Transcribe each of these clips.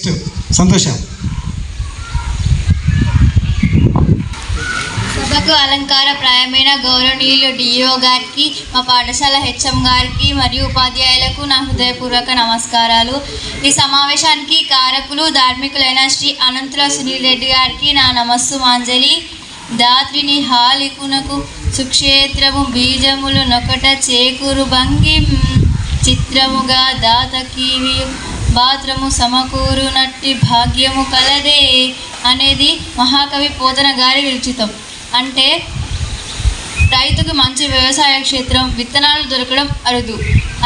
Next సంతోషం. సభకు అలంకార ప్రాయమైన గౌరవనీయులు డిఓ గారికి, మా పాఠశాల హెచ్ఎం గారికి మరియు ఉపాధ్యాయులకు నా హృదయపూర్వక నమస్కారాలు. ఈ సమావేశానికి కారకులు ధార్మికులైన శ్రీ అనంతుల సునీల్ రెడ్డి గారికి నా నమస్సు మాంజలి. దాత్రిని హాలికునకు సుక్షేత్రము బీజములు నొకట చేకూరు భంగిం చిత్రముగా దాతకీవి బాత్రము సమకూరు నట్టి భాగ్యము కలదే అనేది మహాకవి పోతన గారి విరచితం. అంటే రైతుకు మంచి వ్యవసాయ క్షేత్రం, విత్తనాలు దొరకడం అరుదు.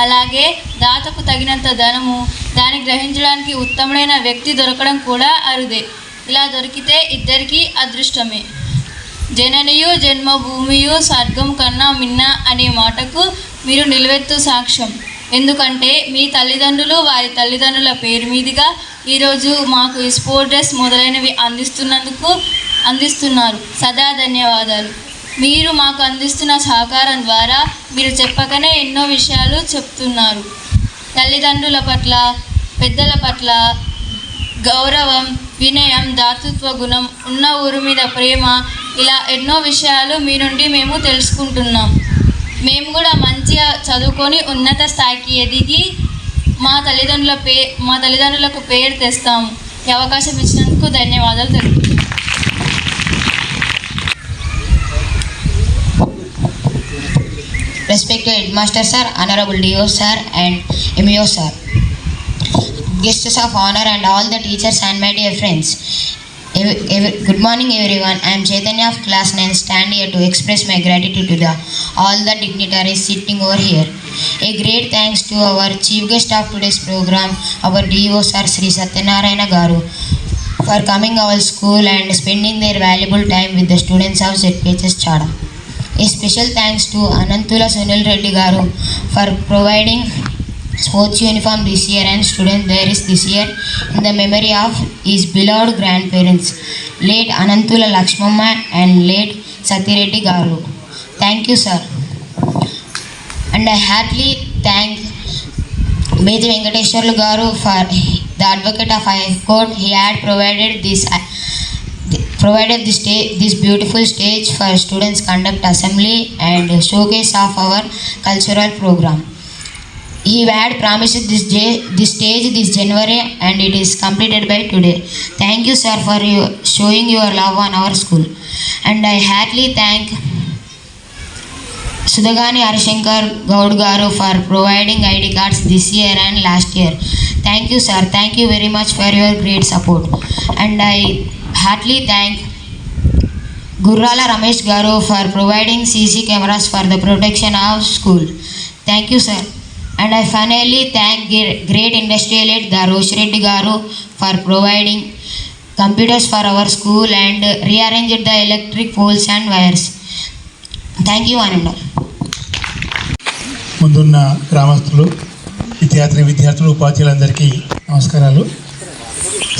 అలాగే దాతకు తగినంత ధనము, దాన్ని గ్రహించడానికి ఉత్తముడైన వ్యక్తి దొరకడం కూడా అరుదే. ఇలా దొరికితే ఇద్దరికీ అదృష్టమే. జననియు జన్మభూమియు స్వర్గం కన్నా మిన్న అనే మాటకు మీరు నిలువెత్తు సాక్ష్యం. ఎందుకంటే మీ తల్లిదండ్రులు వారి తల్లిదండ్రుల పేరు మీదుగా ఈరోజు మాకు ఈ స్పోర్ట్ డ్రెస్ మొదలైనవి అందిస్తున్నారు. సదా ధన్యవాదాలు. మీరు మాకు అందిస్తున్న సహకారం ద్వారా మీరు చెప్పకనే ఎన్నో విషయాలు చెప్తున్నారు. తల్లిదండ్రుల పట్ల, పెద్దల పట్ల గౌరవం, వినయం, దాతృత్వ గుణం, ఉన్న ఊరు మీద ప్రేమ, ఇలా ఎన్నో విషయాలు మీ నుండి మేము తెలుసుకుంటున్నాం. మేము కూడా మంచిగా చదువుకొని ఉన్నత స్థాయికి ఎదిగి మా తల్లిదండ్రులకు పేరు తెస్తాము. ఈ అవకాశం ఇచ్చినందుకు ధన్యవాదాలు తెలుపుతున్నాను. Respected Headmaster Sir, Honorable DO Sir and MEO Sir, guests of honor and all the teachers and my dear friends. Good morning everyone. I am Chaitanya of class 9, stand here to express my gratitude to all the dignitaries sitting over here. A great thanks to our chief guest of today's program, our DO Sir Sri Satyanarayana Garu, for coming our school and spending their valuable time with the students of ZPHS Chada. A special thanks to Anantula Sunil Reddy Garu for providing sports uniform this year and student diaries this year in the memory of his beloved grandparents, late Anantula Lakshmamma and late Satireddy Garu. Thank you, sir. And I heartily thank Bedi Venkateshwarlu Garu for the advocate of High Court. He had provided this beautiful stage for students conduct assembly and showcase of our cultural program. He had promised this stage this January and it is completed by today. Thank you, sir, for showing your love on our school. And I heartily thank Sudagani Harishankar Gaud Garu for providing ID cards this year and last year. Thank you, sir. Thank you very much for your great support. And I heartily thank Gurrala Ramesh Garu for providing CC cameras for the protection of school. Thank you, sir. And I finally thank great industrial head Darosh Reddy Garu for providing computers for our school and rearranged the electric poles and wires. Thank you, Ananda. ముందున్న గ్రామస్తులు, విద్యార్థులు, ఉపాధ్యాయులందరికీ నమస్కారాలు.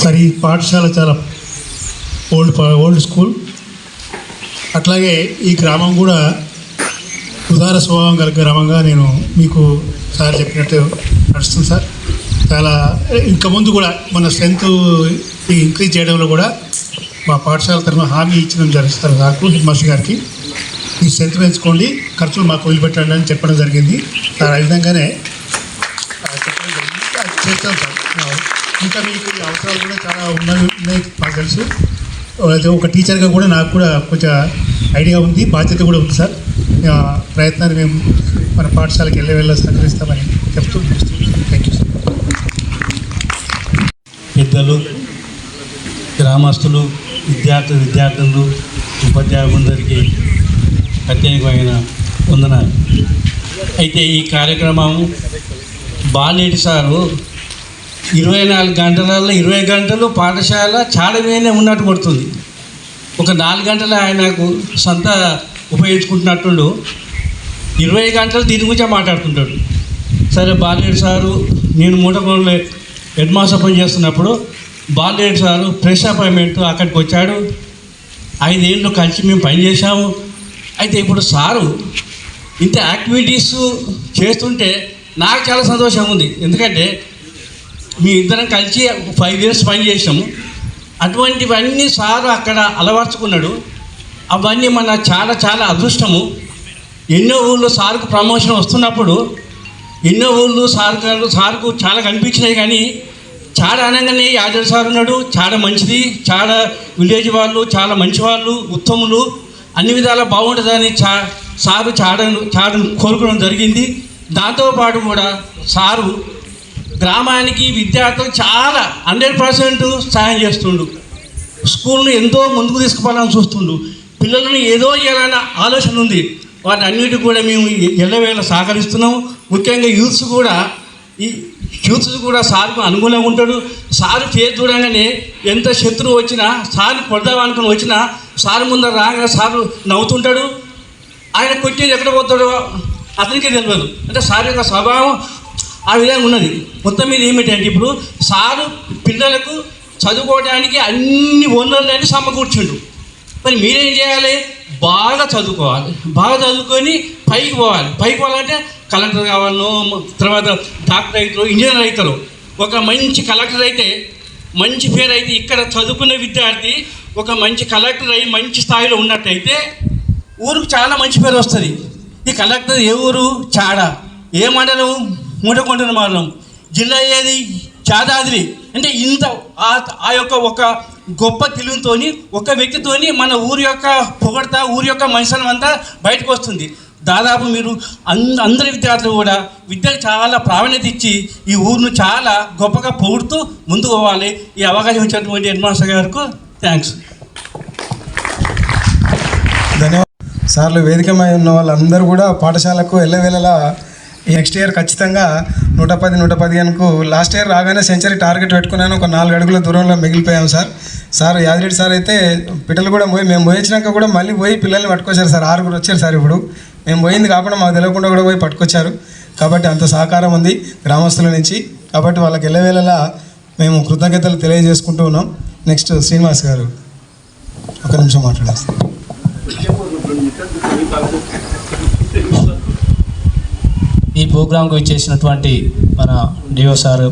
సరే, ఈ పాఠశాల చాలా old school. అట్లాగే ఈ గ్రామం కూడా ఉదార స్వభావం గల గ్రామంగా నేను మీకు సార్ చెప్పినట్టు నడుస్తుంది సార్. చాలా ఇంకా ముందు కూడా మన స్ట్రెంత్ ఇంక్రీజ్ చేయడంలో కూడా మా పాఠశాల తరఫున హామీ ఇచ్చడం జరుగుతుంది నాకు, హెడ్ మాస్టర్ గారికి. ఈ స్ట్రెంత్ పెంచుకోండి, ఖర్చులు మాకు వదిలిపెట్టండి అని చెప్పడం జరిగింది సార్. ఆ విధంగానే చేస్తాం సార్. ఇంకా మీకు ఈ అవసరాలు కూడా చాలా ఉన్నాయి మాకు తెలుసు. ఒక టీచర్గా కూడా నాకు కూడా కొంచెం ఐడియా ఉంది, బాధ్యత కూడా ఉంది సార్. ప్రయత్నాన్ని మేము మన పాఠశాలకు వెళ్ళి సహకరిస్తామని చెప్తూ థ్యాంక్ యూ సార్. పెద్దలు, గ్రామస్తులు, విద్యార్థులు, ఉపాధ్యాయులందరికీ ప్రత్యేకమైన వందనాలు. అయితే ఈ కార్యక్రమం బాలరెడ్డి సారు 24 గంటలలో 20 గంటలు పాఠశాల చాడమేనే ఉన్నట్టు పడుతుంది. ఒక 4 గంటలు ఆయనకు సొంత ఉపయోగించుకుంటున్నట్టుండు, 20 గంటలు దీని గురించే మాట్లాడుతుంటాడు. సరే, బాలరెడ్డి సారు నేను మూటకొండలో హెడ్ మాస్టర్ పని చేస్తున్నప్పుడు బాలరెడ్డి సారు ప్రెస్ అపాయింట్మెంట్ అక్కడికి వచ్చాడు. 5 ఏళ్ళు కలిసి మేము పని చేశాము. అయితే ఇప్పుడు సారు ఇంత యాక్టివిటీస్ చేస్తుంటే నాకు చాలా సంతోషంగా ఉంది. ఎందుకంటే మీ ఇద్దరం కలిసి 5 years పని చేసాము. అటువంటివన్నీ సారు అక్కడ అలవర్చుకున్నాడు. అవన్నీ మన చాలా చాలా అదృష్టము. ఎన్నో ఊళ్ళో సార్కు ప్రమోషన్ వస్తున్నప్పుడు ఎన్నో ఊళ్ళు సార్కు చాలా కనిపించినాయి, కానీ చాలా అనగానే యాదవ్ సార్ ఉన్నాడు, చాలా మంచిది, చాలా విలేజ్ వాళ్ళు చాలా మంచి వాళ్ళు, ఉత్తములు, అన్ని విధాలా బాగుంటుందని సారు చాలా కోరుకోవడం జరిగింది. దాంతోపాటు కూడా సారు గ్రామానికి విద్యార్థులకు చాలా 100% సహాయం చేస్తుండు. స్కూల్ని ఎంతో ముందుకు తీసుకుపోవాలని చూస్తుండు. పిల్లలను ఏదో చేయాలన్న ఆలోచన ఉంది. వాటి అన్నిటి కూడా మేము ఎల్లవేళ సహకరిస్తున్నాము. ముఖ్యంగా యూత్స్ కూడా సార్కు అనుకూలంగా ఉంటాడు. సారు ఫేస్ చూడగానే ఎంత శత్రువు వచ్చినా సార్ని కొడదామనుకుని వచ్చినా సారు ముందర రాగా సారు నవ్వుతుంటాడు. ఆయన కొట్టేది ఎక్కడ పోతాడో అతనికి తెలియదు. అంటే సార్ యొక్క స్వభావం ఆ విధంగా ఉన్నది. మొత్తం మీద ఏమిటంటే ఇప్పుడు సారు పిల్లలకు చదువుకోవడానికి అన్ని వనరులన్నీ సమకూర్చుండు. మరి మీరేం చేయాలి? బాగా చదువుకోవాలి, బాగా చదువుకొని పైకి పోవాలంటే కలెక్టర్ కావాలను, తర్వాత డాక్టర్ అవుతారు, ఇంజనీర్ అవుతారు. ఒక మంచి కలెక్టర్ అయితే మంచి పేరు అయితే, ఇక్కడ చదువుకునే విద్యార్థి ఒక మంచి కలెక్టర్ అయ్యి మంచి స్థాయిలో ఉన్నట్టయితే ఊరికి చాలా మంచి పేరు వస్తుంది. ఈ కలెక్టర్ ఏ ఊరు? చాడ. ఏ మండలం? మూటకొండల మండలం. జిల్లా ఏది? యాదాద్రి. అంటే ఇంత ఆ యొక్క ఒక గొప్ప తెలుగుతోని ఒక వ్యక్తితోని మన ఊరి యొక్క పొగడత, ఊరి యొక్క మనుషులం అంతా బయటకు వస్తుంది. దాదాపు మీరు అందరి విద్యార్థులు కూడా విద్యకు చాలా ప్రాధాన్యత ఇచ్చి ఈ ఊరిని చాలా గొప్పగా పొగుడుతూ ముందుకు పోవాలి. ఈ అవకాశం ఇచ్చినటువంటి హెడ్ మాస్టర్ గారికి థ్యాంక్స్. ధన్యవాదాలు సార్లు. వేదికమై ఉన్న వాళ్ళందరూ కూడా పాఠశాలకు ఎల్లవేళలా ఈ నెక్స్ట్ ఇయర్ ఖచ్చితంగా 110 అనుకు లాస్ట్ ఇయర్ రాగానే సెంచరీ టార్గెట్ పెట్టుకున్నాను. ఒక 4 అడుగుల దూరంలో మిగిలిపోయాం సార్ యాదిరెడ్డి సార్ అయితే పిల్లలు కూడా మేము పోయించినాక కూడా మళ్ళీ పోయి పిల్లల్ని పట్టుకొచ్చారు సార్. 6 వచ్చారు సార్. ఇప్పుడు మేము పోయింది కాకుండా మాకు తెలియకుండా కూడా పోయి పట్టుకొచ్చారు. కాబట్టి అంత సహకారం ఉంది గ్రామస్తుల నుంచి. కాబట్టి వాళ్ళకి ఎల్లవేళలా మేము కృతజ్ఞతలు తెలియజేసుకుంటూ ఉన్నాం. నెక్స్ట్ శ్రీనివాస్ గారు ఒక నిమిషం మాట్లాడేస్తాం. ఈ ప్రోగ్రాంకు ఇచ్చేసినటువంటి మన డిఓ సార్,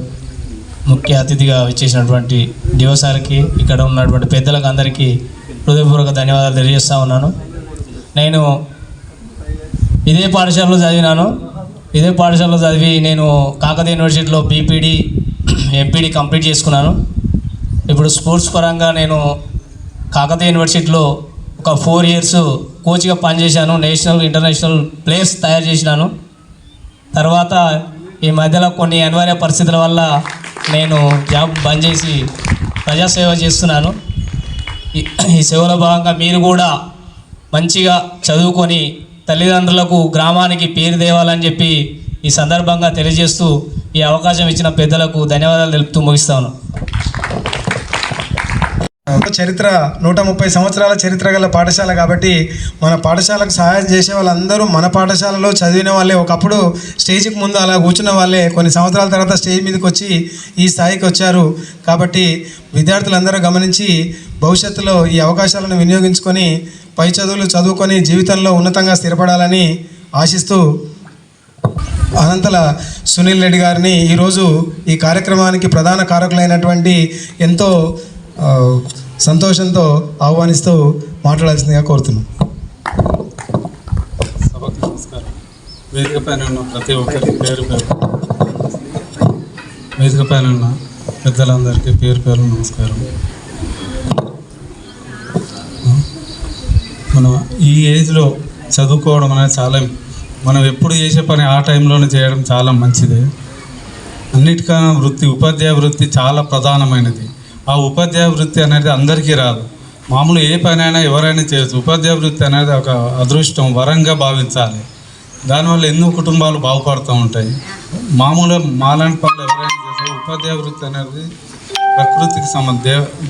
ముఖ్య అతిథిగా ఇచ్చేసినటువంటి డిఓ సార్కి, ఇక్కడ ఉన్నటువంటి పెద్దలకు అందరికీ హృదయపూర్వక ధన్యవాదాలు తెలియజేస్తూ ఉన్నాను. నేను ఇదే పాఠశాలలో చదివి నేను కాకతీయ యూనివర్సిటీలో బీపీడీ ఎంపీడీ కంప్లీట్ చేసుకున్నాను. ఇప్పుడు స్పోర్ట్స్ పరంగా నేను కాకతీయ యూనివర్సిటీలో ఒక 4 years కోచ్గా పనిచేశాను. నేషనల్ ఇంటర్నేషనల్ ప్లేయర్స్ తయారు చేసినాను. తర్వాత ఈ మధ్యలో కొన్ని అనివార్య పరిస్థితుల వల్ల నేను జాబ్ బంద్ చేసి ప్రజాసేవ చేస్తున్నాను. ఈ సేవలో భాగంగా మీరు కూడా మంచిగా చదువుకొని తల్లిదండ్రులకు, గ్రామానికి పేరు తేవాలని చెప్పి ఈ సందర్భంగా తెలియజేస్తూ ఈ అవకాశం ఇచ్చిన పెద్దలకు ధన్యవాదాలు తెలుపుతూ ముగిస్తాను. చరిత్ర 130 సంవత్సరాల చరిత్ర గల పాఠశాల కాబట్టి మన పాఠశాలకు సహాయం చేసే వాళ్ళందరూ మన పాఠశాలలో చదివిన వాళ్ళే. ఒకప్పుడు స్టేజ్కి ముందు అలా కూర్చున్న వాళ్ళే కొన్ని సంవత్సరాల తర్వాత స్టేజ్ మీదకి వచ్చి ఈ స్థాయికి వచ్చారు. కాబట్టి విద్యార్థులందరూ గమనించి భవిష్యత్తులో ఈ అవకాశాలను వినియోగించుకొని పై చదువులు చదువుకొని జీవితంలో ఉన్నతంగా స్థిరపడాలని ఆశిస్తూ అనంతల సునీల్ రెడ్డి గారిని ఈరోజు ఈ కార్యక్రమానికి ప్రధాన కారకులైనటువంటి ఎంతో సంతోషంతో ఆహ్వానిస్తూ మాట్లాడాల్సిందిగా కోరుతున్నాం. సభకు నమస్కారం. వేదిక పైన ఉన్న ప్రతి ఒక్కరికి పేరు వేదిక పైన ఉన్న పెద్దలందరికీ పేరు నమస్కారం. మనం ఈ ఏజ్లో చదువుకోవడం అనేది చాలా, మనం ఎప్పుడు చేసే పని ఆ టైంలోనే చేయడం చాలా మంచిది. అన్నిటికన్నా ఉపాధ్యాయ వృత్తి చాలా ప్రధానమైనది. ఆ ఉపాధ్యాయ వృత్తి అనేది అందరికీ రాదు. మామూలు ఏ పని అయినా ఎవరైనా చేయొచ్చు. ఉపాధ్యాయ వృత్తి అనేది ఒక అదృష్టం, వరంగా భావించాలి. దానివల్ల ఎన్నో కుటుంబాలు బాగుపడుతూ ఉంటాయి. మామూలుగా మాలాంటి పనులు ఎవరైనా చేస్తారు. ఉపాధ్యాయ వృత్తి అనేది ప్రకృతికి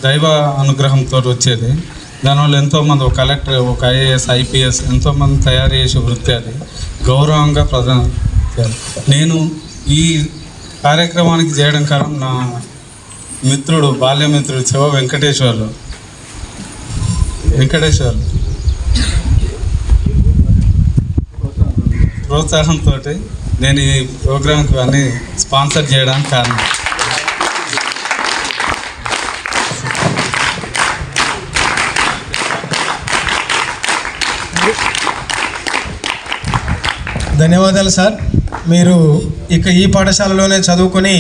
దైవ అనుగ్రహంతో వచ్చేది. దానివల్ల ఎంతోమంది ఒక కలెక్టర్, ఒక ఐఏఎస్, ఐపీఎస్ ఎంతోమంది తయారు చేసే వృత్తి అది. గౌరవంగా నేను ఈ కార్యక్రమానికి చేయడం కారణం నా మిత్రుడు, బాల్యమిత్రుడు శివ వెంకటేశ్వర్లు ప్రోత్సాహంతో నేను ఈ ప్రోగ్రాంకి అన్నీ స్పాన్సర్ చేయడానికి కారణం. ధన్యవాదాలు సార్. మీరు ఇక ఈ పాఠశాలలోనే చదువుకొని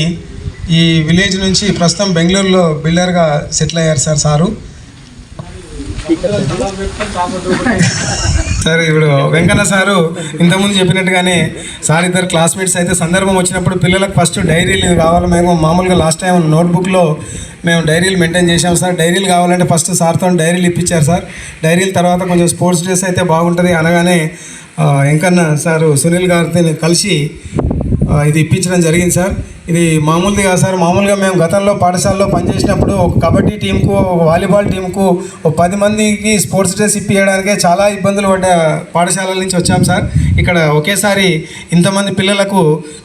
ఈ విలేజ్ నుంచి ప్రస్తుతం బెంగళూరులో బిల్డర్గా సెటిల్ అయ్యారు సారు. సార్ ఇప్పుడు వెంకన్న సారు ఇంతకుముందు చెప్పినట్టుగానే సార్ ఇద్దరు క్లాస్మేట్స్ అయితే సందర్భం వచ్చినప్పుడు పిల్లలకు ఫస్ట్ డైరీలు కావాలి. మేము మామూలుగా లాస్ట్ టైం నోట్బుక్లో మేము డైరీలు మెయింటైన్ చేసాం సార్. డైరీలు కావాలంటే ఫస్ట్ సార్తో డైరీలు ఇప్పించారు సార్. డైరీల తర్వాత కొంచెం స్పోర్ట్స్ డ్రెస్ అయితే బాగుంటుంది అనగానే వెంకన్న సారు సునీల్ గారితో కలిసి ఇది ఇప్పించడం జరిగింది సార్. ఇది మామూలుది కాదు సార్. మామూలుగా మేము గతంలో పాఠశాలలో పనిచేసినప్పుడు ఒక కబడ్డీ టీంకు, ఒక వాలీబాల్ టీంకు ఒక 10 మందికి స్పోర్ట్స్ డ్రెస్ ఇప్పించడానికే చాలా ఇబ్బందులు పడ్డ పాఠశాలల నుంచి వచ్చాం సార్. ఇక్కడ ఒకేసారి ఇంతమంది పిల్లలకు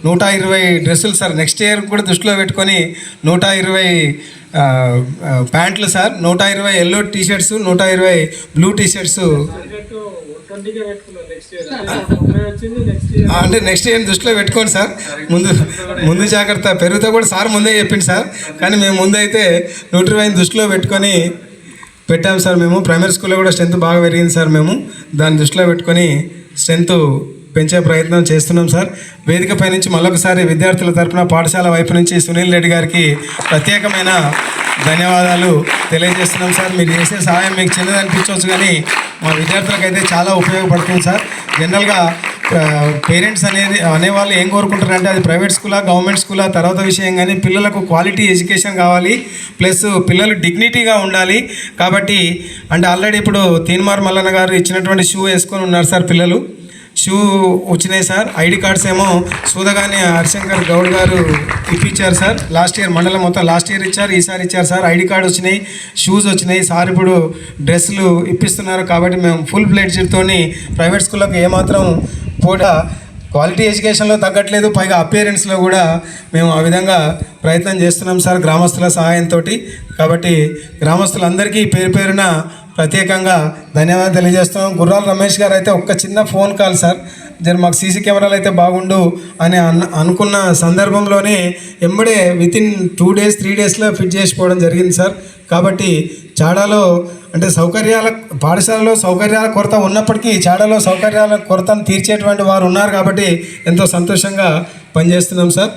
120 డ్రెస్సులు సార్. నెక్స్ట్ ఇయర్ కూడా దృష్టిలో పెట్టుకొని 120 ప్యాంట్లు sir, 120 yellow T shirts, 120 blue T shirts అంటే నెక్స్ట్ ఇయర్ దృష్టిలో పెట్టుకోండి సార్. ముందు జాగ్రత్త పెరుగుతా కూడా సార్ ముందే చెప్పింది సార్. కానీ మేము ముందు అయితే 120 దృష్టిలో పెట్టుకొని పెట్టాము సార్. మేము ప్రైమరీ స్కూల్లో కూడా స్ట్రెంత్ బాగా పెరిగింది సార్. మేము దాన్ని దృష్టిలో పెట్టుకొని స్ట్రెంత్ పెంచే ప్రయత్నం చేస్తున్నాం సార్. వేదికపై నుంచి మరొకసారి విద్యార్థుల తరఫున పాఠశాల వైపు నుంచి సునీల్ రెడ్డి గారికి ప్రత్యేకమైన ధన్యవాదాలు తెలియజేస్తున్నాం సార్. మీరు చేసే సహాయం మీకు చిన్నది అనిపించవచ్చు కానీ మా విద్యార్థులకైతే చాలా ఉపయోగపడుతుంది సార్. జనరల్గా పేరెంట్స్ అనేవాళ్ళు ఏం కోరుకుంటారంటే అది ప్రైవేట్ స్కూలా గవర్నమెంట్ స్కూలా తర్వాత విషయం, కానీ పిల్లలకు క్వాలిటీ ఎడ్యుకేషన్ కావాలి, ప్లస్ పిల్లలు డిగ్నిటీగా ఉండాలి. కాబట్టి అంటే ఆల్రెడీ ఇప్పుడు తీన్మార్ మల్లన్న గారు ఇచ్చినటువంటి షూ వేసుకొని ఉన్నారు సార్. పిల్లలు షూ వచ్చినాయి సార్. ఐడి కార్డ్స్ ఏమో సూదగాని హరిశంకర్ గౌడ్ గారు ఇప్పించారు సార్. లాస్ట్ ఇయర్ మండలం మొత్తం లాస్ట్ ఇయర్ ఇచ్చారు, ఈసారి ఇచ్చారు సార్. ఐడి కార్డు వచ్చినాయి, షూస్ వచ్చినాయి సార్. ఇప్పుడు డ్రెస్సులు ఇప్పిస్తున్నారు. కాబట్టి మేము ఫుల్ ఫ్లెడ్జ్డ్తో ప్రైవేట్ స్కూళ్ళకు ఏమాత్రం కూడా క్వాలిటీ ఎడ్యుకేషన్లో తగ్గట్లేదు, పైగా అపియరెన్స్లో కూడా మేము ఆ విధంగా ప్రయత్నం చేస్తున్నాం సార్ గ్రామస్తుల సహాయంతో. కాబట్టి గ్రామస్తులందరికీ పేరు పేరున ప్రత్యేకంగా ధన్యవాదాలు తెలియజేస్తున్నాం. గుర్రాల రమేష్ గారు అయితే ఒక్క చిన్న ఫోన్ కాల్ సార్, మాకు సీసీ కెమెరాలు అయితే బాగుండు అని అనుకున్న సందర్భంలోనే ఎంబడే వితిన్ 2 days 3 daysలో ఫిట్ చేసిపోవడం జరిగింది సార్. కాబట్టి చాడాలో అంటే పాఠశాలలో సౌకర్యాల కొరత ఉన్నప్పటికీ చాడాలో సౌకర్యాల కొరతను తీర్చేటువంటి వారు ఉన్నారు. కాబట్టి ఎంతో సంతోషంగా పనిచేస్తున్నాం సార్.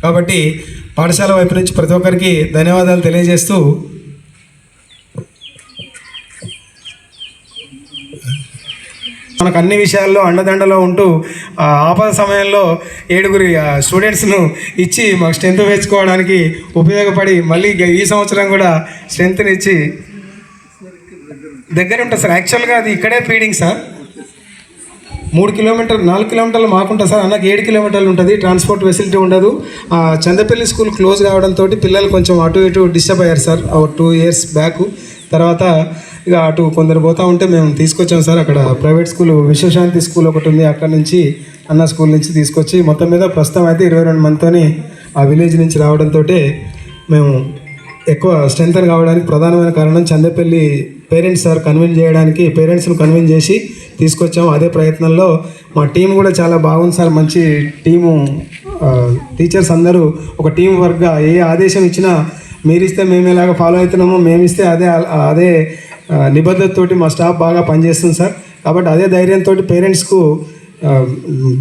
కాబట్టి పాఠశాల వైపు నుంచి ప్రతి ఒక్కరికి ధన్యవాదాలు తెలియజేస్తూ మనకు అన్ని విషయాల్లో అండదండలో ఉంటూ ఆపద సమయంలో 7 స్టూడెంట్స్ను ఇచ్చి మాకు స్ట్రెంత్ పెంచుకోవడానికి ఉపయోగపడి మళ్ళీ ఈ సంవత్సరం కూడా స్ట్రెంత్ని ఇచ్చి దగ్గర ఉంటుంది సార్. యాక్చువల్గా అది ఇక్కడే ఫీడింగ్ సార్. 4 కిలోమీటర్లు మాకుంటుంది సార్. అన్నకు 7 కిలోమీటర్లు ఉంటుంది. ట్రాన్స్పోర్ట్ ఫెసిలిటీ ఉండదు. చందపల్లి స్కూల్ క్లోజ్ కావడంతో పిల్లలు కొంచెం అటు ఇటు డిస్టర్బ్ అయ్యారు సార్ 2 years బ్యాక్. తర్వాత ఇక అటు కొందరు పోతూ ఉంటే మేము తీసుకొచ్చాం సార్. అక్కడ ప్రైవేట్ స్కూల్ విశ్వశాంతి స్కూల్ ఒకటి ఉంది, అక్కడ నుంచి అన్న స్కూల్ నుంచి తీసుకొచ్చి మొత్తం మీద ప్రస్తుతం అయితే 22 మందితోని ఆ విలేజ్ నుంచి రావడంతో మేము ఎక్కువ స్ట్రెంత్ కావడానికి ప్రధానమైన కారణం చందపల్లి పేరెంట్స్ సార్ పేరెంట్స్ను కన్విన్స్ చేసి తీసుకొచ్చాం. అదే ప్రయత్నంలో మా టీం కూడా చాలా బాగుంది సార్. మంచి టీము, టీచర్స్ అందరూ ఒక టీం వర్క్గా ఏ ఆదేశం ఇచ్చినా మీరు ఇస్తే మేము ఎలాగ ఫాలో అవుతున్నామో, మేము ఇస్తే అదే నిబద్ధతతోటి మా స్టాఫ్ బాగా పనిచేస్తుంది సార్. కాబట్టి అదే ధైర్యంతో పేరెంట్స్కు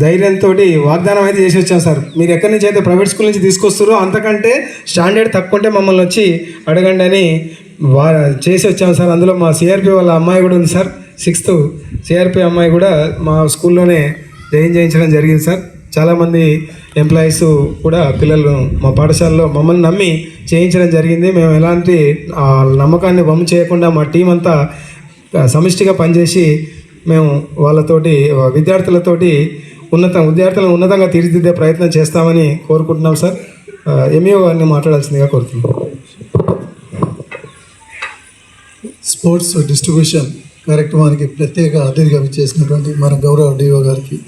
ధైర్యంతో వాగ్దానం అయితే చేసి వచ్చాం సార్. మీరు ఎక్కడి నుంచి అయితే ప్రైవేట్ స్కూల్ నుంచి తీసుకొస్తారో అంతకంటే స్టాండర్డ్ తక్కువ ఉంటే మమ్మల్ని వచ్చి అడగండి అని చేసి వచ్చాం సార్. అందులో మా సిఆర్పి వాళ్ళ అమ్మాయి కూడా ఉంది సార్. 6th సిఆర్పి అమ్మాయి కూడా మా స్కూల్లోనే జాయిన్ చేయించడం జరిగింది సార్. చాలామంది ఎంప్లాయీస్ కూడా పిల్లలు మా పాఠశాలలో మమ్మల్ని నమ్మి చేయించడం జరిగింది. మేము ఎలాంటి నమ్మకాన్ని వమ్ము చేయకుండా మా టీం అంతా సమిష్టిగా పనిచేసి మేము వాళ్ళతోటి విద్యార్థులను ఉన్నతంగా తీర్చిదిద్దే ప్రయత్నం చేస్తామని కోరుకుంటున్నాం సార్. ఎంఈఓ గారిని మాట్లాడాల్సిందిగా కోరుతున్నాం. స్పోర్ట్స్ డిస్ట్రిబ్యూషన్ కార్యక్రమానికి ప్రత్యేక అతిథిగా చేసినటువంటి మన గౌరవ డిఓ గారికి,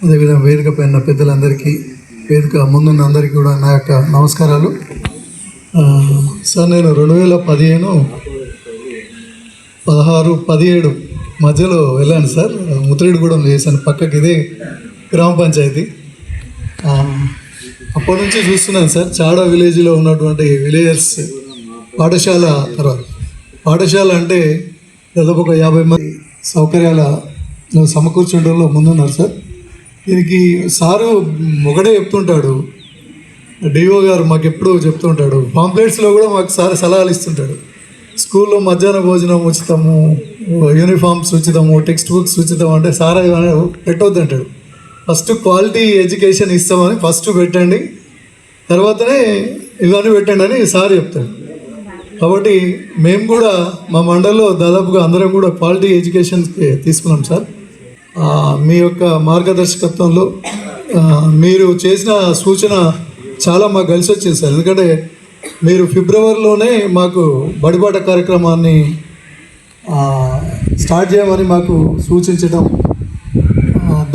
అదేవిధంగా వేదిక పైన పెద్దలందరికీ, వేదిక ముందున్న అందరికీ కూడా నా యొక్క నమస్కారాలు. సార్ నేను 2015, 16, 17 మధ్యలో వెళ్ళాను సార్. ముత్రేడుగూడెం చేశాను, పక్కకి ఇదే గ్రామ పంచాయతీ. అప్పటి నుంచి చూస్తున్నాను సార్ చాడా విలేజ్లో ఉన్నటువంటి విలేజర్స్ పాఠశాల అంటే దాదాపు ఒక 50 మంది సౌకర్యాల సమకూర్చడంలో ముందున్నారు సార్. దీనికి సారు ఒకటే చెప్తుంటాడు, డిఓ గారు మాకు ఎప్పుడూ చెప్తుంటాడు, పాంప్లెట్స్లో కూడా మాకు సార్ సలహాలు ఇస్తుంటాడు. స్కూల్లో మధ్యాహ్న భోజనం ఉచితము, యూనిఫామ్స్ ఉచితము, టెక్స్ట్ బుక్స్ ఉచితం అంటే సార్ పెట్టవద్దు అంటాడు. ఫస్ట్ క్వాలిటీ ఎడ్యుకేషన్ ఇస్తామని ఫస్ట్ పెట్టండి, తర్వాతనే ఇవన్నీ పెట్టండి అని సార్ చెప్తాడు. కాబట్టి మేము కూడా మా మండలంలో దాదాపుగా అందరం కూడా క్వాలిటీ ఎడ్యుకేషన్కి తీసుకున్నాం సార్. మీ యొక్క మార్గదర్శకత్వంలో మీరు చేసిన సూచన చాలా మాకు కలిసి వచ్చింది సార్. ఎందుకంటే మీరు ఫిబ్రవరిలోనే మాకు బడిబాట కార్యక్రమాన్ని స్టార్ట్ చేయమని మాకు సూచించడం,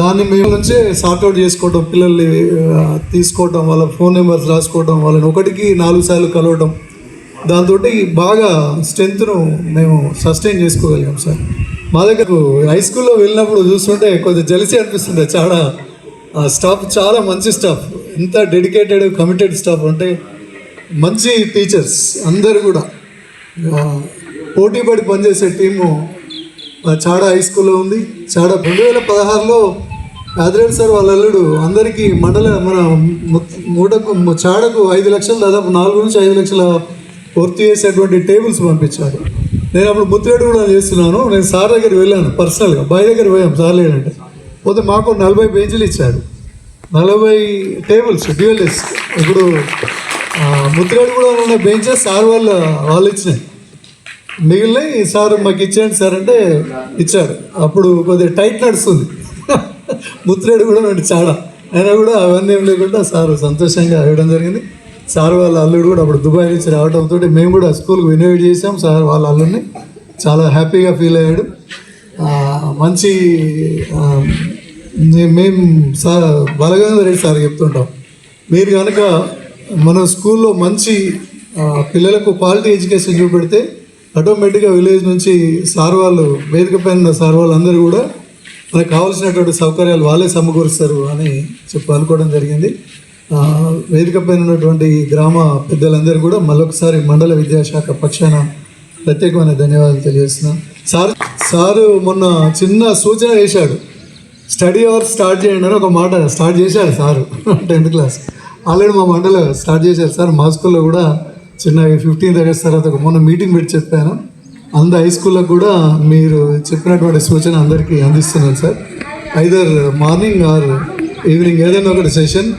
దాన్ని మేము నుంచే సార్ట్అవుట్ చేసుకోవడం, పిల్లల్ని తీసుకోవడం, వాళ్ళ ఫోన్ నెంబర్స్ రాసుకోవడం, వాళ్ళని 1కి 4 సార్లు కలవడం, దాంతో బాగా స్ట్రెంత్ను మేము సస్టైన్ చేసుకోగలిగాం సార్. మా దగ్గరకు హై స్కూల్లో వెళ్ళినప్పుడు చూస్తుంటే కొంచెం జెలసీ అనిపిస్తుంది. చాలా స్టాఫ్ చాలా మంచి స్టాఫ్, ఎంత డెడికేటెడ్ కమిటెడ్ స్టాఫ్ అంటే మంచి టీచర్స్ అందరు కూడా పోటీపడి పనిచేసే టీము చాడ హై స్కూల్లో ఉంది. చాడ 2016లో యాదరెడ్డి సార్ వాళ్ళ అల్లుడు అందరికీ మన చాడకు 5 లక్షలు, దాదాపు 4 నుంచి 5 లక్షల వర్త్ చేసేటువంటి టేబుల్స్ పంపించాడు. నేను అప్పుడు ముత్తిరెడ్డి కూడా చేస్తున్నాను. నేను సార్ దగ్గర వెళ్ళాను పర్సనల్గా, బాయ్ దగ్గర పోయాం సార్ లేదంటే. పోతే మాకు 40 బెంచ్లు ఇచ్చాడు, 40 టేబుల్స్ డ్యూయల్ డెస్క్. ఇప్పుడు ముత్తిరెడ్డి కూడా ఉన్న బెంచెస్ సార్ వాళ్ళు ఇచ్చినాయి, మిగిలినవి సార్ మాకు ఇచ్చేయండి సార్ అంటే ఇచ్చాడు. అప్పుడు కొద్దిగా టైట్ నడుస్తుంది. ముత్తిరెడ్డి కూడా నుండి చాలా, అయినా కూడా అవన్నీ ఏం లేకుండా సార్ సంతోషంగా ఇవ్వడం జరిగింది. సార్ వాళ్ళ అల్లుడు కూడా అప్పుడు దుబాయ్ నుంచి రావడంతో మేము కూడా స్కూల్కి ఇన్వైట్ చేసాం. సార్ వాళ్ళ అల్లుడిని చాలా హ్యాపీగా ఫీల్ అయ్యాడు. మంచి మేము సార్ బలగంగా రెడ్డి సార్ చెప్తుంటాం, మీరు కనుక మన స్కూల్లో మంచి పిల్లలకు క్వాలిటీ ఎడ్యుకేషన్ చూపెడితే ఆటోమేటిక్గా విలేజ్ నుంచి సార్ వాళ్ళు, వేదిక పైన సార్ వాళ్ళు అందరూ కూడా మనకు కావాల్సినటువంటి సౌకర్యాలు వాళ్ళే సమకూరుస్తారు అని అనుకోవడం జరిగింది. వేదిక పైన ఉన్నటువంటి గ్రామ పెద్దలందరూ కూడా మళ్ళొకసారి మండల విద్యాశాఖ పక్షాన ప్రత్యేకమైన ధన్యవాదాలు తెలియజేస్తున్నాను. సారు మొన్న చిన్న సూచన చేశాడు, స్టడీ అవర్స్ స్టార్ట్ చేయండి అని ఒక మాట స్టార్ట్ చేశారు సారు. 10th క్లాస్ ఆల్రెడీ మా మండల స్టార్ట్ చేశారు సార్. మా స్కూల్లో కూడా చిన్న 15th ఆగస్ట్ తర్వాత మొన్న మీటింగ్ పెట్టి చెప్పాను. హై స్కూల్లో కూడా మీరు చెప్పినటువంటి సూచన అందరికీ అందిస్తున్నాను sir. Either morning or evening ఏదైనా ఒకటి సెషన్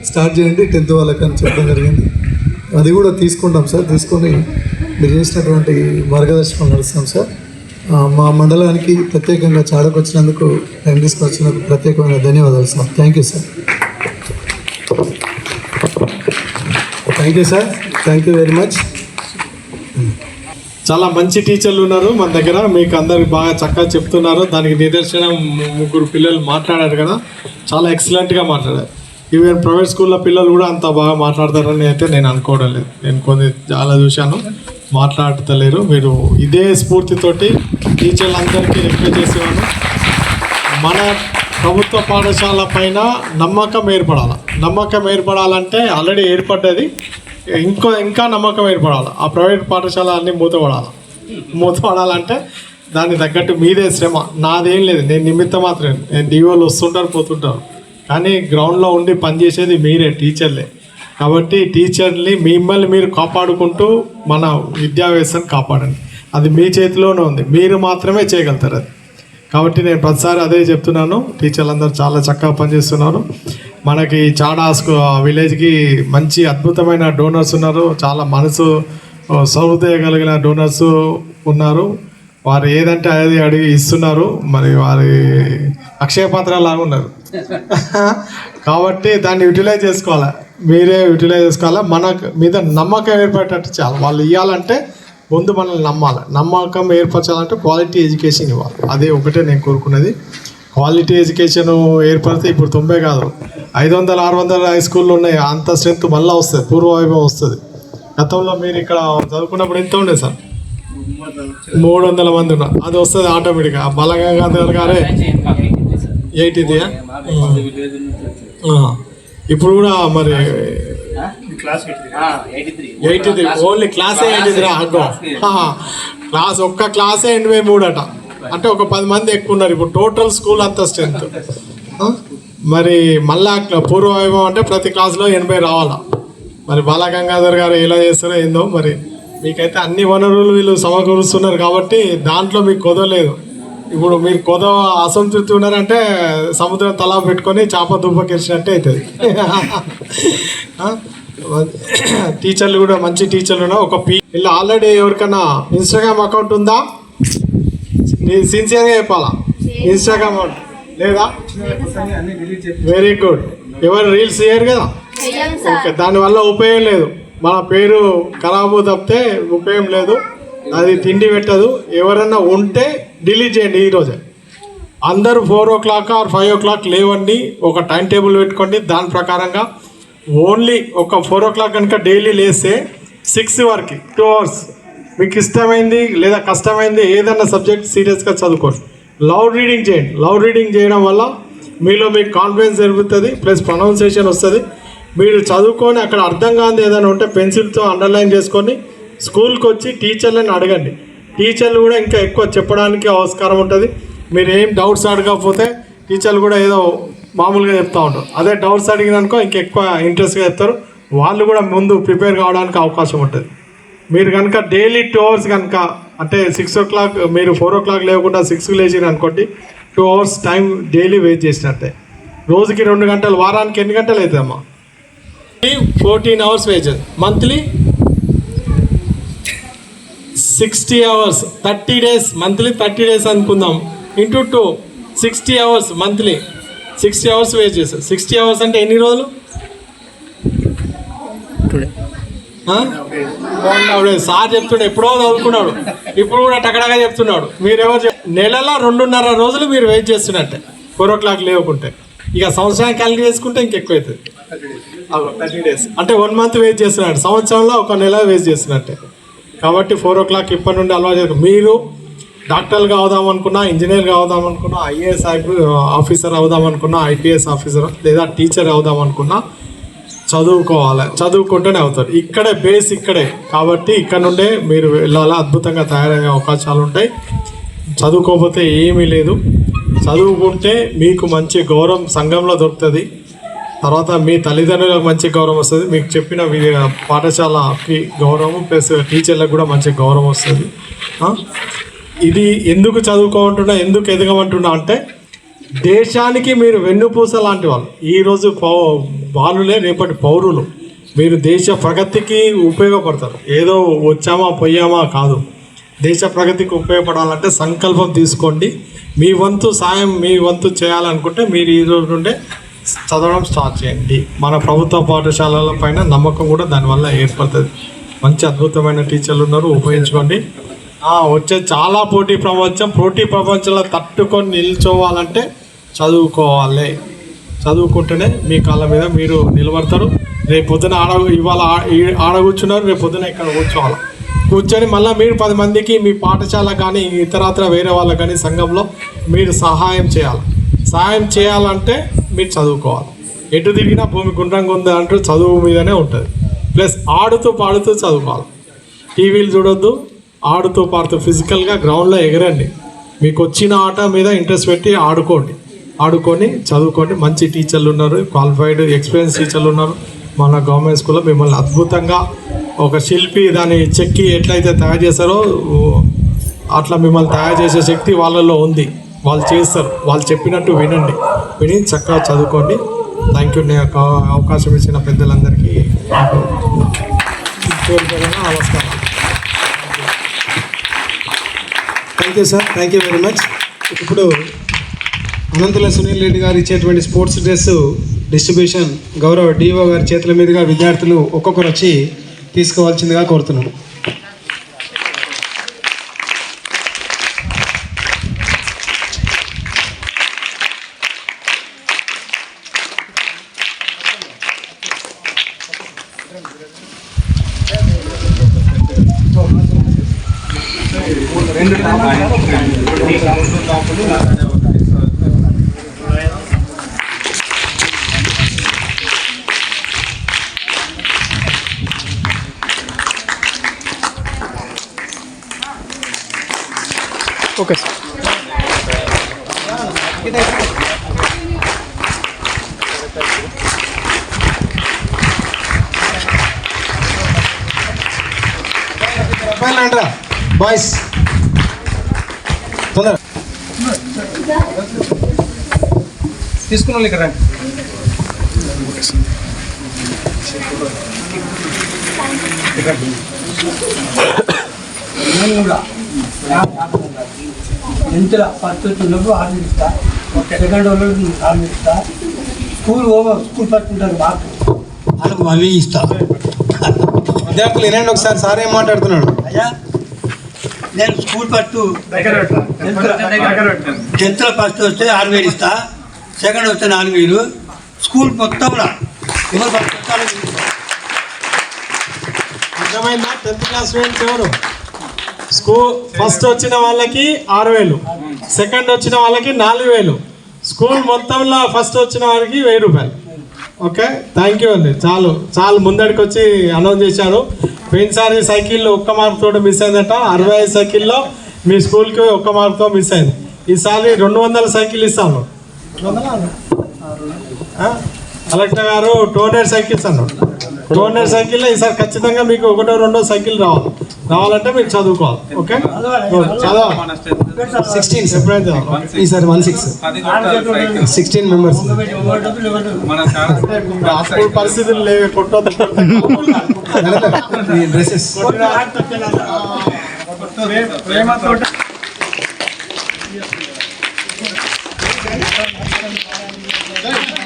స్టార్ట్ చేయండి 10th వాళ్ళకి అని చెప్పడం జరిగింది. అది కూడా తీసుకుంటాం సార్. తీసుకొని మీరు చేసినటువంటి మార్గదర్శకం నడుస్తాం సార్. మా మండలానికి ప్రత్యేకంగా చాడకు వచ్చినందుకు, టైం తీసుకొచ్చినందుకు ప్రత్యేకమైన ధన్యవాదాలు sir. Thank you sir. Thank you sir. Thank you very much. చాలా మంచి టీచర్లు ఉన్నారు మన దగ్గర, మీకు అందరికి బాగా చక్కగా చెప్తున్నారు. దానికి నిదర్శనం 3 పిల్లలు మాట్లాడారు కదా, చాలా ఎక్సలెంట్గా మాట్లాడారు. ఈవెన్ ప్రైవేట్ స్కూల్లో పిల్లలు కూడా అంత బాగా మాట్లాడతారని అయితే నేను అనుకోవడం లేదు. నేను కొన్ని చాలా చూశాను, మాట్లాడతలేరు. మీరు ఇదే స్ఫూర్తితోటి టీచర్లందరికీ రిక్వెస్ట్ చేసేవాను, మన ప్రభుత్వ పాఠశాల పైన నమ్మకం ఏర్పడాలి. నమ్మకం ఏర్పడాలంటే ఆల్రెడీ ఏర్పడ్డది, ఇంకా నమ్మకం ఏర్పడాలి. ఆ ప్రైవేట్ పాఠశాల అన్నీ మూతపడాలంటే దానికి తగ్గట్టు మీదే శ్రమ, నాదేం లేదు. నేను నిమిత్తం మాత్రమే, నేను డిఓలు వస్తుంటారు పోతుంటారు, కానీ గ్రౌండ్లో ఉండి పనిచేసేది మీరే, టీచర్లే. కాబట్టి టీచర్ని మిమ్మల్ని మీరు కాపాడుకుంటూ మన విద్యా వ్యవస్థను కాపాడండి. అది మీ చేతిలోనే ఉంది, మీరు మాత్రమే చేయగలుగుతారు అది. కాబట్టి నేను ప్రతిసారి అదే చెప్తున్నాను. టీచర్లందరూ చాలా చక్కగా పనిచేస్తున్నారు. మనకి చాడా విలేజ్కి మంచి అద్భుతమైన డోనర్స్ ఉన్నారు, చాలా మనసు సౌహృదయ కలిగిన డోనర్స్ ఉన్నారు. వారు ఏదంటే అది అడిగి ఇస్తున్నారు. మరి వారి అక్షయ పాత్ర లాగా ఉన్నారు. కాబట్టి దాన్ని యూటిలైజ్ చేసుకోవాలి, మీరే యూటిలైజ్ చేసుకోవాలి. మన మీద నమ్మకం ఏర్పడేటట్టు చాలా వాళ్ళు ఇవ్వాలంటే ముందు మనల్ని నమ్మాలి. నమ్మకం ఏర్పరచాలంటే క్వాలిటీ ఎడ్యుకేషన్ ఇవ్వాలి. అదే ఒకటే నేను కోరుకున్నది. క్వాలిటీ ఎడ్యుకేషన్ ఏర్పడితే ఇప్పుడు 90 కాదు 500, 600 హై స్కూల్లో ఉన్నాయి. అంత స్ట్రెంత్ మళ్ళీ వస్తుంది, పూర్వవైభవం వస్తుంది. గతంలో మీరు ఇక్కడ చదువుకున్నప్పుడు ఎంత ఉండే సార్? 300 మంది ఉన్నారు. అది వస్తుంది ఆటోమేటిక్గా. బలగంగాధర్ గారే 80 ఇప్పుడు కూడా మరి 83 ఓన్లీ క్లాసే 83 క్లాస్ ఒక్క క్లాసే 83 అట. అంటే ఒక 10 మంది ఎక్కువ ఉన్నారు. ఇప్పుడు టోటల్ స్కూల్ అంత స్ట్రెంత్. మరి మళ్ళా పూర్వ వైభవం అంటే ప్రతి క్లాస్లో 80 రావాలా. మరి బాలగంగాధర్ గారు ఎలా చేస్తారో ఏందో. మరి మీకైతే అన్ని వనరులు వీళ్ళు సమకూరుస్తున్నారు కాబట్టి దాంట్లో మీకు కొదవలేదు. ఇప్పుడు మీరు కొదవ అసంతృప్తి ఉన్నారంటే సముద్రం తలా పెట్టుకొని చేప దుబ్బకెరిచినట్టే అవుతుంది. టీచర్లు కూడా మంచి టీచర్లు ఉన్నా ఒక వీళ్ళు ఆల్రెడీ ఎవరికైనా ఇన్స్టాగ్రామ్ అకౌంట్ ఉందా? సిన్సియర్గా చెప్పాలా, ఇన్స్టాగ్రామ్ అకౌంట్ లేదా? Very good. ఎవరు రీల్స్ చేయరు కదా, ఓకే. దానివల్ల ఉపయోగం లేదు. మన పేరు ఖరాబు తప్పితే ఉపయోగం లేదు. అది తిండి పెట్టదు. ఎవరన్నా ఉంటే డిలీట్ చేయండి ఈరోజే. అందరూ 4 o'clock ఆర్ 5 o'clock లేవండి. ఒక టైం టేబుల్ పెట్టుకోండి. దాని ప్రకారంగా ఓన్లీ ఒక 4 o'clock కనుక డైలీ లేస్తే 6 వరకు 2 hours మీకు ఇష్టమైంది లేదా కష్టమైంది ఏదన్నా సబ్జెక్ట్ సీరియస్గా చదువుకోండి. లౌడ్ రీడింగ్ చేయండి. లౌడ్ రీడింగ్ చేయడం వల్ల మీలో మీకు కాన్ఫిడెన్స్ జరుగుతుంది, ప్లస్ ప్రొనౌన్సియేషన్ వస్తుంది. మీరు చదువుకొని అక్కడ అర్థం కానిది ఏదైనా ఉంటే పెన్సిల్తో అండర్లైన్ చేసుకొని స్కూల్కి వచ్చి టీచర్లను అడగండి. టీచర్లు కూడా ఇంకా ఎక్కువ చెప్పడానికి ఆస్కారం ఉంటుంది. మీరు ఏం డౌట్స్ అడగకపోతే టీచర్లు కూడా ఏదో మామూలుగా చెప్తూ ఉంటారు. అదే డౌట్స్ అడిగిననుకో ఇంకెక్కువ ఇంట్రెస్ట్గా చెప్తారు. వాళ్ళు కూడా ముందు ప్రిపేర్ కావడానికి అవకాశం ఉంటుంది. మీరు కనుక డైలీ 2 hours కనుక అంటే 6 o'clock మీరు 4 o'clock లేకుండా 6కి లేచిరు అనుకోండి, 2 hours టైం డైలీ వేస్ట్ చేసినట్టే. రోజుకి 2 గంటలు, వారానికి ఎన్ని గంటలు అవుతుందమ్మా? 14 hours waste. Monthly 60 hours, 30 days, monthly 30 days అనుకుందాం. Into 2 60 hours monthly, 60 hours waste చేస్తారు. 60 hours అంటే ఎన్ని రోజులు? సార్ చెప్తున్నాడు, ఎప్పుడో చదువుకున్నాడు, ఇప్పుడు కూడా టకడగా చెప్తున్నాడు. మీరెవరు నెలలో 2.5 రోజులు మీరు వెయిట్ చేస్తున్నట్టే 4 o'clock లేకుంటే. ఇక సంవత్సరానికి క్యాలిక్యులేట్ చేసుకుంటే ఇంకెక్కువ అవుతుంది. 30 days అంటే 1 month వెయిట్ చేస్తున్నాడు. సంవత్సరంలో 1 నెల వేస్ట్ చేస్తున్నట్టే. కాబట్టి 4 o'clock ఇప్పటి నుండి అలవాటు చేస్తారు. మీరు డాక్టర్గా అవుదామనుకున్నా, ఇంజనీర్గా అవుదామనుకున్నా, IAS ఆఫీసర్ అవుదామనుకున్నా, IPS ఆఫీసర్ లేదా టీచర్ అవుదామనుకున్నా చదువుకోవాలి. చదువుకుంటూనే అవుతారు. ఇక్కడే బేస్ ఇక్కడే. కాబట్టి ఇక్కడ నుండే మీరు వెళ్ళాలా, అద్భుతంగా తయారయ్యే అవకాశాలు ఉంటాయి. చదువుకోకపోతే ఏమీ లేదు. చదువుకుంటే మీకు మంచి గౌరవం సంఘంలో దొరుకుతుంది. తర్వాత మీ తల్లిదండ్రులకు మంచి గౌరవం వస్తుంది. మీకు చెప్పిన పాఠశాలకి గౌరవం ప్లస్ టీచర్లకు కూడా మంచి గౌరవం వస్తుంది. ఇది ఎందుకు చదువుకోమంటున్నా, ఎందుకు ఎదగమంటున్నా అంటే దేశానికి మీరు వెన్నుపూస లాంటి వాళ్ళు. ఈరోజు బాలులే రేపటి పౌరులు. మీరు దేశ ప్రగతికి ఉపయోగపడతారు. ఏదో వచ్చామా పోయామా కాదు. దేశ ప్రగతికి ఉపయోగపడాలంటే సంకల్పం తీసుకోండి. మీ వంతు సాయం మీ వంతు చేయాలనుకుంటే మీరు ఈ రోజు నుండే చదవడం స్టార్ట్ చేయండి. మన ప్రభుత్వ పాఠశాలల పైన నమ్మకం కూడా దానివల్ల ఏర్పడుతుంది. మంచి అద్భుతమైన టీచర్లు ఉన్నారు, ఉపయోగించుకోండి. వచ్చే చాలా పోటీ ప్రపంచంలో తట్టుకొని నిల్చోవాలంటే చదువుకోవాలి. చదువుకుంటేనే మీ కాళ్ళ మీద మీరు నిలబడతారు. రేపు పొద్దున ఇవాళ కూర్చున్నారు, రేపు పొద్దున ఇక్కడ కూర్చొని మళ్ళీ మీరు 10 మందికి మీ పాఠశాల కానీ ఇతరత్ర వేరే వాళ్ళకి కానీ సంఘంలో మీరు సహాయం చేయాలి. సహాయం చేయాలంటే మీరు చదువుకోవాలి. ఎటు తిరిగినా భూమి గుండ్రంగా ఉంది అంటూ చదువు మీదనే ఉంటుంది. ప్లస్ ఆడుతూ పాడుతూ చదువుకోవాలి. టీవీలు చూడొద్దు, ఆడుతూ పాడుతూ ఫిజికల్గా గ్రౌండ్లో ఎగరండి. మీకు వచ్చిన ఆట మీద ఇంట్రెస్ట్ పెట్టి ఆడుకొని చదువుకోండి. మంచి టీచర్లు ఉన్నారు, క్వాలిఫైడ్ ఎక్స్పీరియన్స్ టీచర్లు ఉన్నారు మన గవర్నమెంట్ స్కూల్లో. మిమ్మల్ని అద్భుతంగా ఒక శిల్పి దాన్ని చెక్కి ఎట్లయితే తయారు చేస్తారో అట్లా మిమ్మల్ని తయారు చేసే శక్తి వాళ్ళల్లో ఉంది. వాళ్ళు చేస్తారు. వాళ్ళు చెప్పినట్టు విని చక్కగా చదువుకోండి. Thank you. నేను అవకాశం ఇచ్చిన పెద్దలందరికీ నమస్కారం. Thank you sir, thank you very much. ఇప్పుడు అనంతుల సునీల్ రెడ్డి గారు ఇచ్చేటువంటి స్పోర్ట్స్ డ్రెస్ డిస్ట్రిబ్యూషన్ గౌరవ డిఓ గారి చేతుల మీదుగా విద్యార్థులు ఒక్కొక్కరు వచ్చి తీసుకోవాల్సిందిగా కోరుతున్నాను. Okay sir. రండిరా బాయ్స్ తొందర తీసుకున్న వాళ్ళు ఇక్కడ రండి. నేను కూడా ఎంతలో ఫస్ట్ వచ్చినప్పుడు ఆర్డర్ ఇస్తా, సెకండ్ వాళ్ళు ఆర్డర్ ఇస్తా, స్కూల్ పట్టుకుంటారు బాగా వాళ్ళకు అవి ఇస్తా. విద్యార్థులు వినండి ఒకసారి, సార్ ఏం మాట్లాడుతున్నాడు. అయ్యా నేను స్కూల్ ఫస్ట్ 10th ఫస్ట్ వస్తే 6,000 ఇస్తా, సెకండ్ వస్తే 4,000, స్కూల్ మొత్తంలో ఎవరు పట్టుకుంటారో అర్థమైందా? 10th క్లాస్ స్టూడెంట్స్ ఎవరు? స్కూల్ ఫస్ట్ వచ్చిన వాళ్ళకి 6,000, సెకండ్ వచ్చిన వాళ్ళకి 4,000, స్కూల్ మొత్తంలో ఫస్ట్ వచ్చిన వాళ్ళకి 1,000 రూపాయలు. ఓకే, థ్యాంక్ యూ అండి. చాలు ముందడికి వచ్చి అనౌన్స్ చేశారు. పోయినసారి సైకిల్లో 1 మార్కుతో మిస్ అయిందట, 65 సైకిల్లో మీ స్కూల్కి 1 మార్కుతో మిస్ అయింది. ఈసారి 200 సైకిల్ ఇస్తాను. కలెక్టర్ గారు 200 సైకిల్స్ అన్నారు. 200 సైకిల్లో ఈసారి ఖచ్చితంగా మీకు 1 or 2 సైకిల్ రావాలంటే మీరు చదువుకోవాలి. ఓకే, చదవాలి. 16 ఎప్పుడైతే ఈసారి 16 మెంబర్స్. అప్పుడు పరిస్థితులు లేవు, కొట్టొద్దు. డ్రెస్సెస్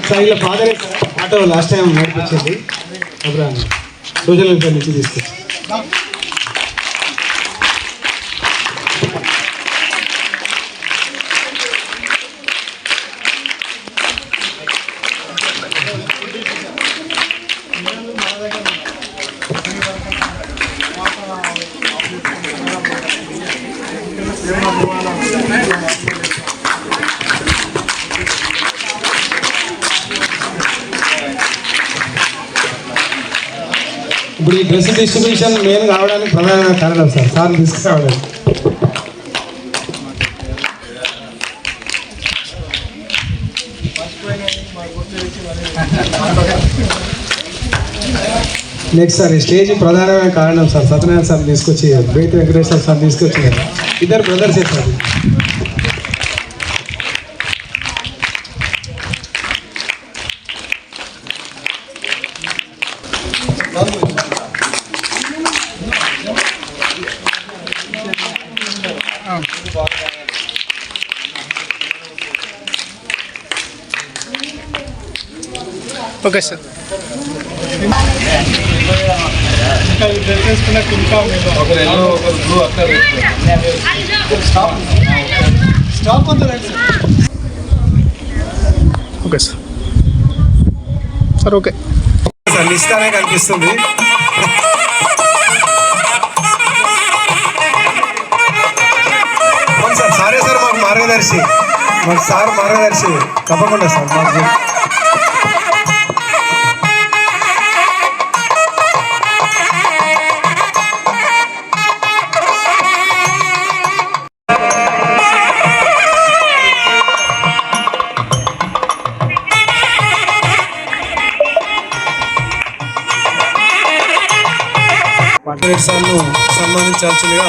సార్ ఇలా ఫాదర్ ఆటో లాస్ట్ టైం నడిపించింది, రోజుల నుంచి తీసుకొచ్చి. ఇప్పుడు ఈ డ్రెస్ డిస్ట్రిబ్యూషన్ మెయిన్ కావడానికి ప్రధాన కారణం సార్ తీసుకురావడానికి. నెక్స్ట్ సార్ స్టేజ్ ప్రధానమైన కారణం సార్ సత్యనారాయణ సార్ తీసుకొచ్చి, బేతి వెంకటేశ్వర సార్ తీసుకొచ్చి, ఇద్దరు బ్రదర్స్ సార్. Okay sir. ఇంకా ఈ డ్రెస్ వేసుకున్నట్టు ఇంకా స్టాప్ అవుతుంది okay sir. Sir okay sir లిస్టానే కనిపిస్తుంది. సార్ సారే సార్ మాకు మార్గదర్శి, తప్పకుండా సార్ మాకు. సార్ను సన్మానించాల్సిందిగా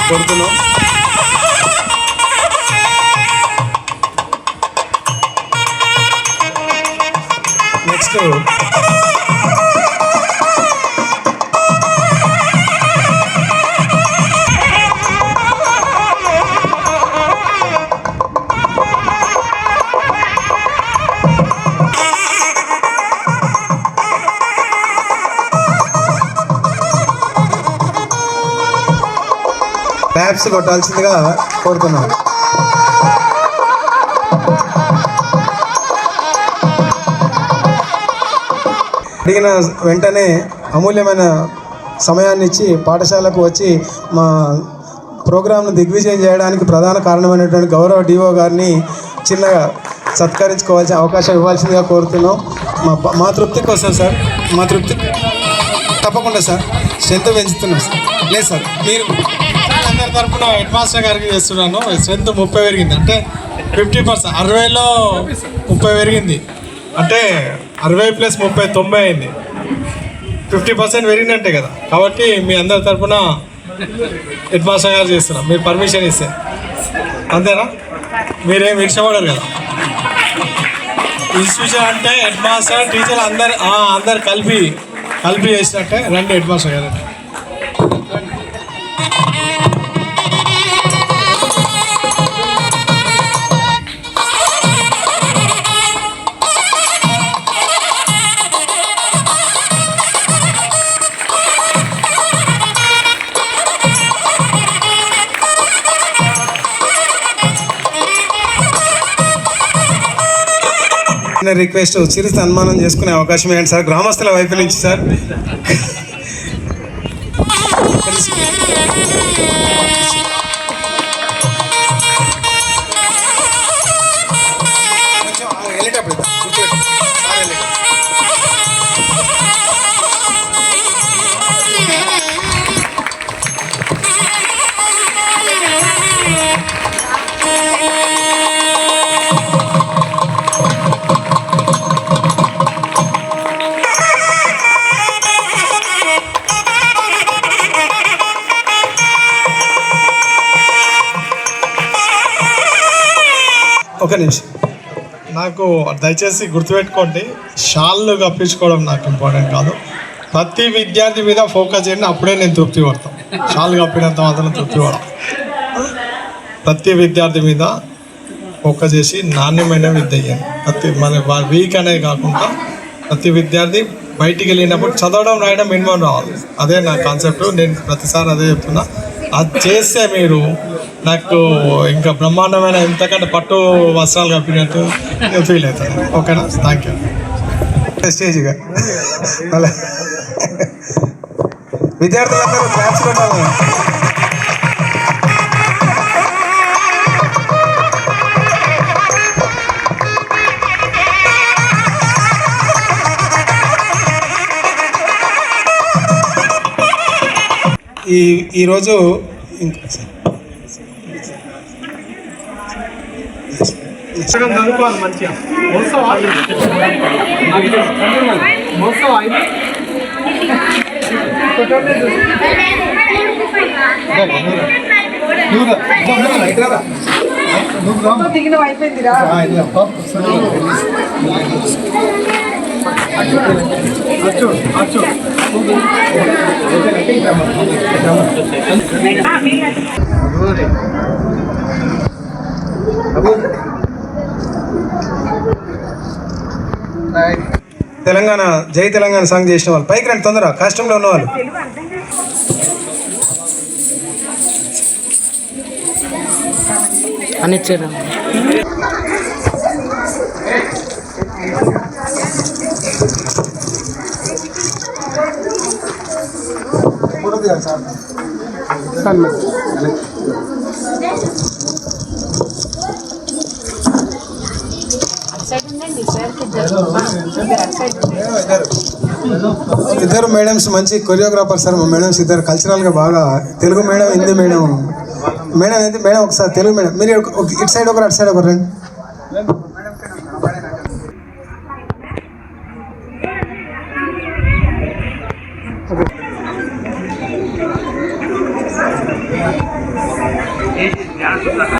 కోరుతున్నాం. నెక్స్ట్ క్లాప్స్ కొట్టాల్సిందిగా కోరుతున్నాం. అడిగిన వెంటనే అమూల్యమైన సమయాన్ని ఇచ్చి పాఠశాలకు వచ్చి మా ప్రోగ్రాంను దిగ్విజయం చేయడానికి ప్రధాన కారణమైనటువంటి గౌరవ డిఓ గారిని చిన్నగా సత్కరించుకోవాల్సిన అవకాశం ఇవ్వాల్సిందిగా కోరుతున్నాం. మా తృప్తి కోసం సార్, మా తృప్తి తప్పకుండా సార్ స్ట్రెంత్ పెంచుతున్నాం సార్. లేదు సార్, మీరు అందరి తరఫున హెడ్ మాస్టర్ గారికి చేస్తున్నాను. స్ట్రెంత్ 30 పెరిగింది అంటే 50%, 60లో 30 పెరిగింది, అంటే 60 + 30 90 అయింది. 50% పెరిగినట్టే కదా. కాబట్టి మీ అందరి తరఫున హెడ్ మాస్టర్ గారు చేస్తున్నాం, మీరు పర్మిషన్ ఇస్తే. అంతేనా? మీరేం ఇష్టపడరు కదా. ఇన్స్టిట్యూషన్ అంటే హెడ్ మాస్టర్ టీచర్ అందరు కలిపి చేసినట్టే. రండి హెడ్ మాస్టర్ గారు. రిక్వెస్ట్, చిరు సన్మానం చేసుకునే అవకాశం ఏంటి సార్ గ్రామస్తుల వైపు నుంచి సార్. ఒక నిమిషం, నాకు దయచేసి గుర్తుపెట్టుకోండి, షాళ్ళు కప్పించుకోవడం నాకు ఇంపార్టెంట్ కాదు. ప్రతి విద్యార్థి మీద ఫోకస్ చేయండి, అప్పుడే నేను తృప్తి పడతాను. షాళ్ళు కప్పినంత మాత్రం తృప్తి పడతాం. ప్రతి విద్యార్థి మీద ఫోకస్ చేసి నాణ్యమైన విద్య ఇవ్వండి. మన వీక్ అనేది కాకుండా ప్రతి విద్యార్థి బయటికి వెళ్ళినప్పుడు చదవడం రాయడం మినిమం రావాలి. అదే నా కాన్సెప్ట్. నేను ప్రతిసారి అదే చెప్తున్నా. అది చేస్తే మీరు నాకు ఇంకా బ్రహ్మాండమైన ఇంతకంటే పట్టు వస్త్రాలు కప్పినట్టు ఫీల్ అవుతాను. ఓకేనా? Thank you. స్టేజ్గా అలా విద్యార్థులందరూ క్లాప్స్ కొట్టాలి. ఈరోజు మంచిగా అయిపోయిందిరా. తెలంగాణ జై తెలంగాణ సాంగ్ చేసిన వాళ్ళు పైకి రండి తొందర, కష్టంలో ఉన్నవాళ్ళు. అనిచ్చారు ఇద్దరు మేడమ్స్ మంచి కొరియోగ్రాఫర్ సార్. మా మేడమ్స్ ఇద్దరు కల్చరల్గా బాగా, Telugu madam Hindi madam. Madam అయితే మేడం ఒకసారి తెలుగు మేడం మీరు ఇటు సైడ్ ఒకరు అటు సైడ్ ఒకరు రండి.